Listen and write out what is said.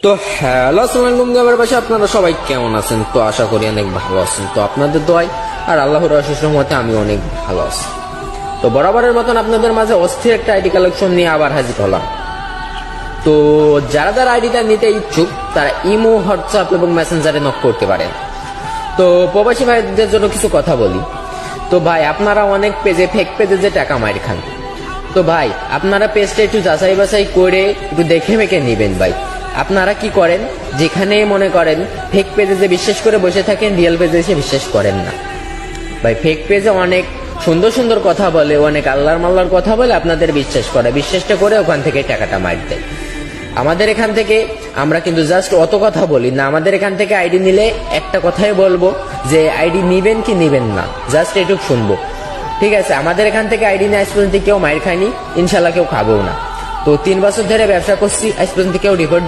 তো হ্যালো আসসালামু আলাইকুম গাবার বাসা, আপনারা সবাই কেমন আছেন? তো আশা করি অনেক ভালো আছেন। তো আপনাদের দোয়ায় আর আল্লাহর অশেষ রহমতে আমি অনেক ভালো আছি। তো বরাবরের মতন আপনাদের মাঝে অস্থির একটা আইডি কালেকশন নিয়ে আবার হাজির হলাম। তো যারা যারা আইডিটা নিতে ইচ্ছুক তারা ইমো, হোয়াটসঅ্যাপ এবং মেসেঞ্জারে নক করতে পারেন। তো প্রবাসী ভাইদের জন্য কিছু কথা বলি। তো ভাই, আপনারা অনেক পেজে, ফেক পেজে যে টাকা মার খান, তো ভাই আপনারা পেজটা একটু যাচাই বাছাই করে একটু দেখে মেখে নিবেন ভাই। আপনারা কি করেন, যেখানে মনে করেন ফেক পেজে যে বিশ্বাস করে বসে থাকেন, রিয়েল পেজে এসে বিশ্বাস করেন না ভাই। ফেক পেজে অনেক সুন্দর সুন্দর কথা বলে, অনেক আল্লাহর মাল্লার কথা বলে, আপনাদের বিশ্বাস করে, বিশ্বাসটা করে ওখান থেকে টাকাটা মার দেয়। আমাদের এখান থেকে আমরা কিন্তু জাস্ট অত কথা বলি না। আমাদের এখান থেকে আইডি নিলে একটা কথাই বলবো যে আইডি নিবেন কি নিবেন না, জাস্ট এটুক শুনবো, ঠিক আছে? আমাদের এখান থেকে আইডি নিয়ে আজ পর্যন্ত কেউ মাইর খায়নি, ইনশাল্লাহ কেউ খাবেও না। তো 3 বছর ধরে ব্যবসা করছি, আজ পর্যন্ত কেউ রিপোর্ট